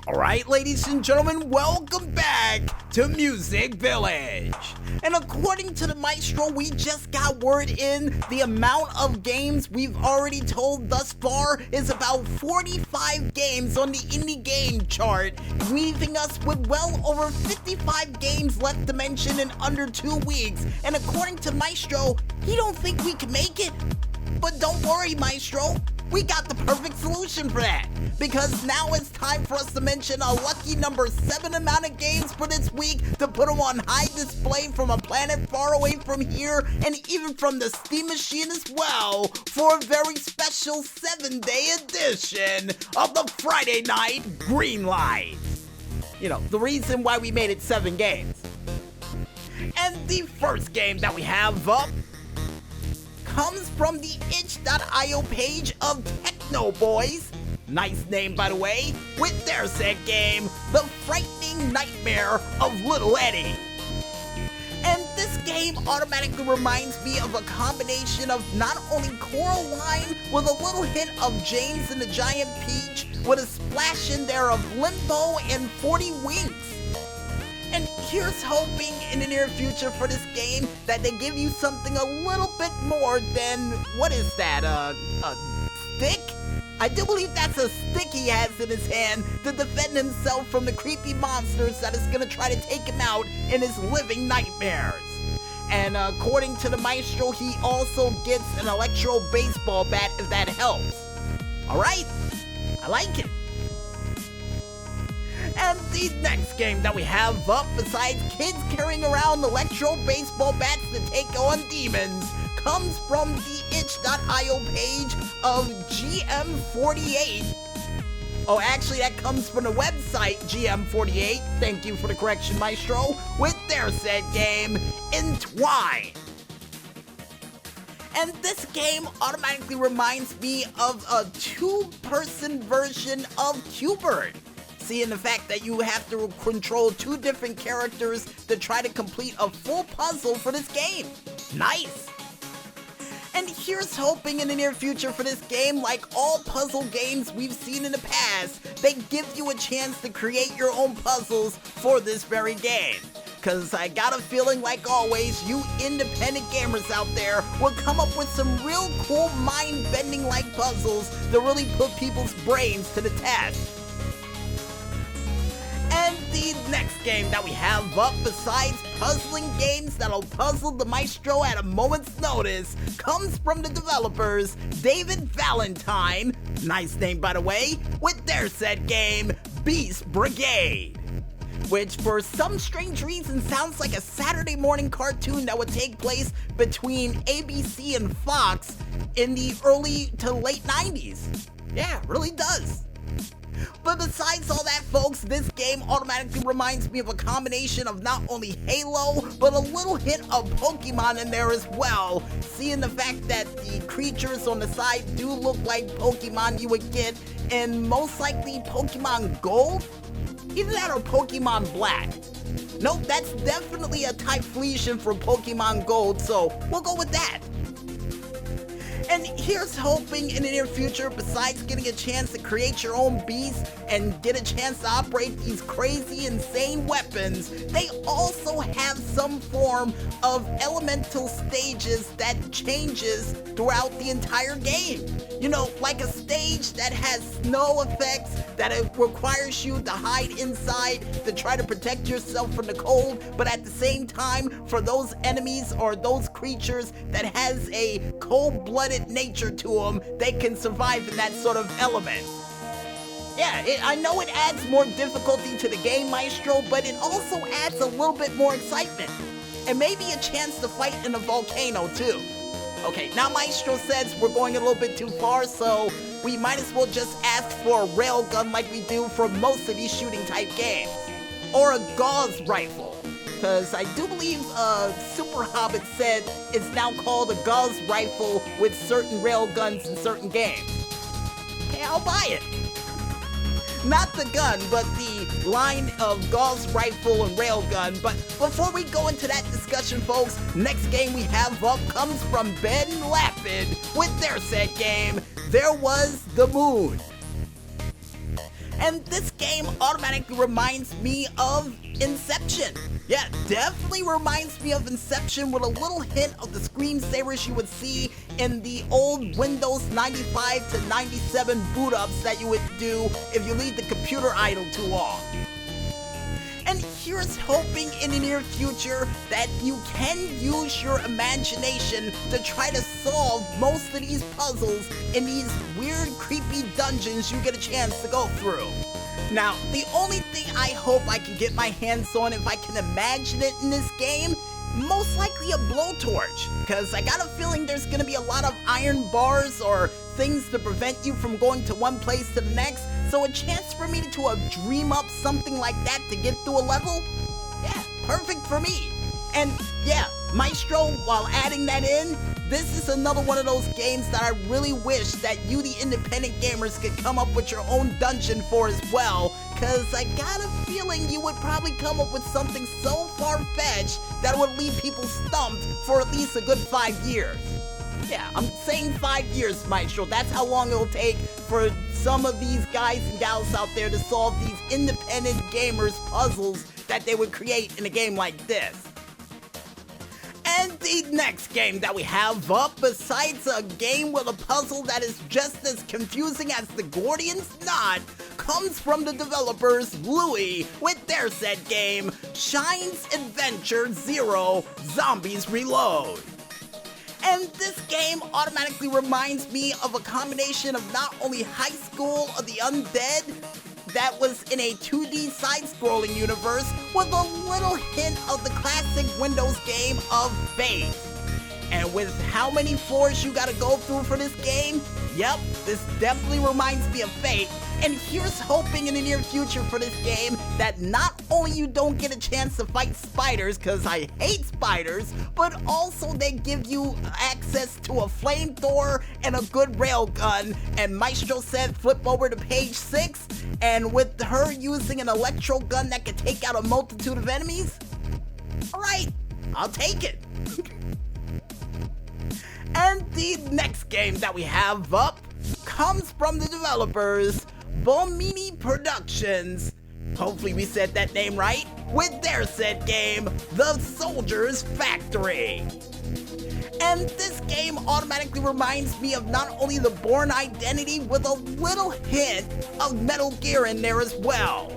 Alright, ladies and gentlemen, welcome back to Music Village. And according to the maestro, we just got word in the amount of games we've already told thus far is about 45 games on the Indy game chart, leaving us with well over 55 games left to mention in under 2 weeks. And according to maestro, he don't think we can make it. But don't worry, maestro. We got the perfect solution for that, because now it's time for us to mention a lucky number 7 amount of games for this week to put them on high display from a planet far away from here and even from the Steam Machine as well for a very special 7-day edition of the Friday Night Greenlight. You know, the reason why we made it 7 games. And the first game that we have up comes from the itch.io page of Techno Boys, nice name by the way, with their said game, The Frightening Nightmare of Little Eddie. And this game automatically reminds me of a combination of not only Coraline with a little hint of James and the Giant Peach with a splash in there of Limbo and 40 Winks. And here's hoping in the near future for this game that they give you something a little bit more than, what is that, a stick? I do believe that's a stick he has in his hand to defend himself from the creepy monsters that is gonna try to take him out in his living nightmares. And according to the maestro, he also gets an electro baseball bat if that helps. Alright, I like it. And the next game that we have up, besides kids carrying around electro baseball bats to take on demons, comes from the itch.io page of GM48. Oh, actually, that comes from the website GM48. Thank you for the correction, maestro. With their said game, Entwine. And this game automatically reminds me of a 2-person version of Qbert. Seeing the fact that you have to control 2 different characters to try to complete a full puzzle for this game. Nice! And here's hoping in the near future for this game, like all puzzle games we've seen in the past, they give you a chance to create your own puzzles for this very game. Cause I got a feeling, like always, you independent gamers out there will come up with some real cool mind-bending like puzzles to really put people's brains to the test. And the next game that we have up, besides puzzling games that'll puzzle the maestro at a moment's notice, comes from the developers David Valentine, nice name by the way, with their said game, Beast Brigade. Which for some strange reason sounds like a Saturday morning cartoon that would take place between ABC and Fox in the early to late 90s. Yeah, it really does. But besides all that, folks, this game automatically reminds me of a combination of not only Halo, but a little hint of Pokemon in there as well, seeing the fact that the creatures on the side do look like Pokemon you would get in most likely Pokemon Gold? Either that or Pokemon Black. Nope, that's definitely a Typhlosion for Pokemon Gold, so we'll go with that. And here's hoping in the near future, besides getting a chance to create your own beast and get a chance to operate these crazy, insane weapons, they also have some form of elemental stages that changes throughout the entire game. You know, like a stage that has snow effects, that it requires you to hide inside to try to protect yourself from the cold, but at the same time, for those enemies or those creatures that has a cold-blooded nature to them, they can survive in that sort of element. Yeah, I know it adds more difficulty to the game, maestro, but it also adds a little bit more excitement. And maybe a chance to fight in a volcano too. Okay, now maestro says we're going a little bit too far, so we might as well just ask for a railgun like we do for most of these shooting type games. Or a gauze rifle. Because I do believe Super Hobbit said it's now called a gauze rifle with certain railguns in certain games. Okay, I'll buy it. Not the gun, but the line of gauze rifle and railgun. But before we go into that discussion, folks, next game we have up comes from Ben Lapid with their set game, There Was the Moon. And this game automatically reminds me of Inception. Yeah, definitely reminds me of Inception with a little hint of the screensavers you would see in the old Windows 95 to 97 boot ups that you would do if you leave the computer idle too long. And here's hoping in the near future that you can use your imagination to try to solve most of these puzzles in these weird, creepy dungeons you get a chance to go through. Now, the only thing I hope I can get my hands on, if I can imagine it in this game, most likely a blowtorch, because I got a feeling there's going to be a lot of iron bars or things to prevent you from going to one place to the next, so a chance for me to dream up something like that to get through a level? Yeah, perfect for me. And yeah, Maestro, while adding that in, this is another one of those games that I really wish that you, the independent gamers, could come up with your own dungeon for as well, cause I got a feeling you would probably come up with something so far-fetched that would leave people stumped for at least a good 5 years. Yeah, I'm saying 5 years, Maestro. That's how long it'll take for some of these guys and gals out there to solve these independent gamers' puzzles that they would create in a game like this. And the next game that we have up, besides a game with a puzzle that is just as confusing as the Gordian's Knot, comes from the developers Louis with their said game, Shine's Adventure Zero Zombies Reload. And this game automatically reminds me of a combination of not only High School of the Undead, that was in a 2D side-scrolling universe, with a little hint of the classic Windows game of Fate. And with how many floors you gotta go through for this game, yep, this definitely reminds me of Fate. And here's hoping in the near future for this game that not only you don't get a chance to fight spiders, cause I hate spiders, but also they give you access to a flamethrower and a good railgun. And Maestro said flip over to page 6, and with her using an electro gun that can take out a multitude of enemies, alright, I'll take it. And the next game that we have up comes from the developers Bomini Productions, hopefully we said that name right, with their said game, The Soldier's Factory. And this game automatically reminds me of not only the Bourne Identity with a little hint of Metal Gear in there as well.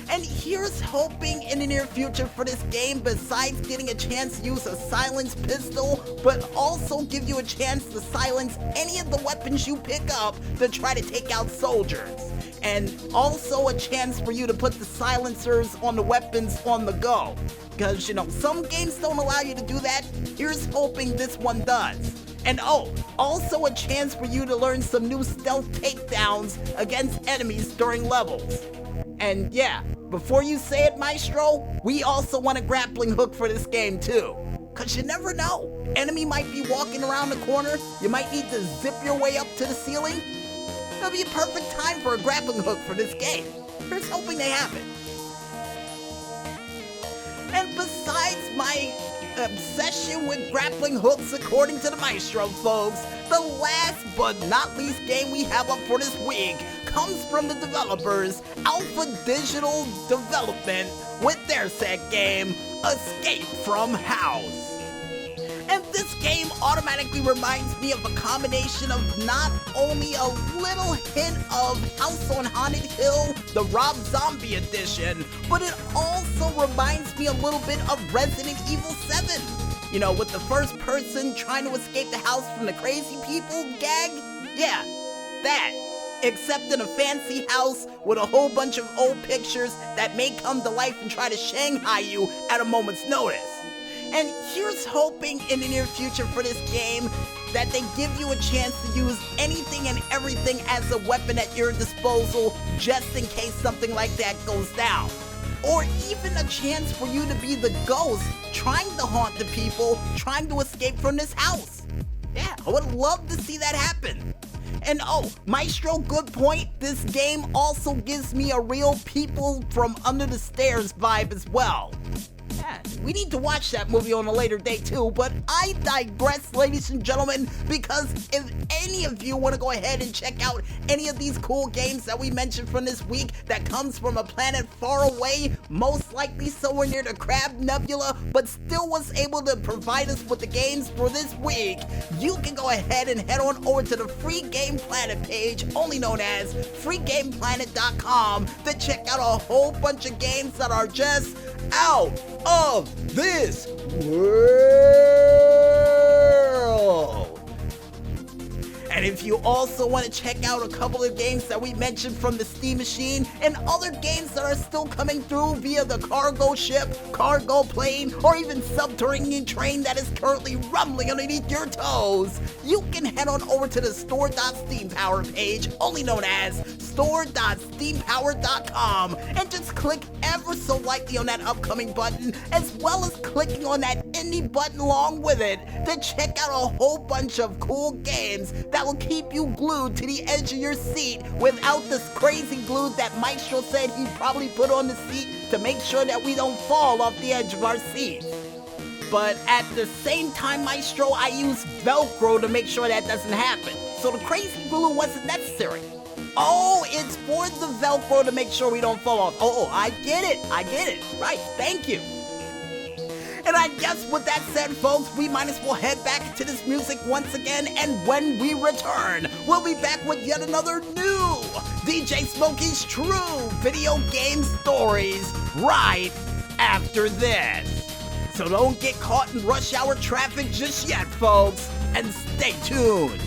And here's hoping in the near future for this game, besides getting a chance to use a silenced pistol, but also give you a chance to silence any of the weapons you pick up to try to take out soldiers. And also a chance for you to put the silencers on the weapons on the go. Because, you know, some games don't allow you to do that. Here's hoping this one does. And oh, also a chance for you to learn some new stealth takedowns against enemies during levels. And yeah, before you say it, Maestro, we also want a grappling hook for this game too. Cause you never know, enemy might be walking around the corner, you might need to zip your way up to the ceiling. It'll be a perfect time for a grappling hook for this game. Here's hoping they have it. And besides my obsession with grappling hooks according to the Maestro folks, the last but not least game we have up for this week comes from the developers Alpha Digital Development with their said game, Escape from House. And this game automatically reminds me of a combination of not only a little hint of House on Haunted Hill, the Rob Zombie edition, but it also reminds me a little bit of Resident Evil 7. You know, with the first person trying to escape the house from the crazy people gag? Yeah, that. Except in a fancy house with a whole bunch of old pictures that may come to life and try to Shanghai you at a moment's notice. And here's hoping in the near future for this game that they give you a chance to use anything and everything as a weapon at your disposal just in case something like that goes down. Or even a chance for you to be the ghost trying to haunt the people trying to escape from this house. Yeah, I would love to see that happen. And oh, Maestro, good point, this game also gives me a real People from Under the Stairs vibe as well. Yeah, we need to watch that movie on a later date too, but I digress, ladies and gentlemen, because if any of you want to go ahead and check out any of these cool games that we mentioned from this week that comes from a planet far away, most likely somewhere near the Crab Nebula, but still was able to provide us with the games for this week, you can go ahead and head on over to the Free Game Planet page, only known as freegameplanet.com, to check out a whole bunch of games that are just out of this world. And if you also want to check out a couple of games that we mentioned from the Steam Machine and other games that are still coming through via the cargo ship, cargo plane, or even subterranean train that is currently rumbling underneath your toes, you can head on over to the store.steampower page, only known as store.steampower.com, and just click ever so lightly on that upcoming button, as well as clicking on that Indy button along with it, to check out a whole bunch of cool games that will keep you glued to the edge of your seat without this crazy glue that Maestro said he probably put on the seat to make sure that we don't fall off the edge of our seats. But at the same time, Maestro, I use Velcro to make sure that doesn't happen. So the crazy glue wasn't necessary. Oh, it's for the Velcro to make sure we don't fall off. Oh, I get it. Right, thank you. And I guess with that said, folks, we might as well head back to this music once again, and when we return, we'll be back with yet another new DJ Smokey's True Video Game Stories right after this. So don't get caught in rush hour traffic just yet, folks, and stay tuned.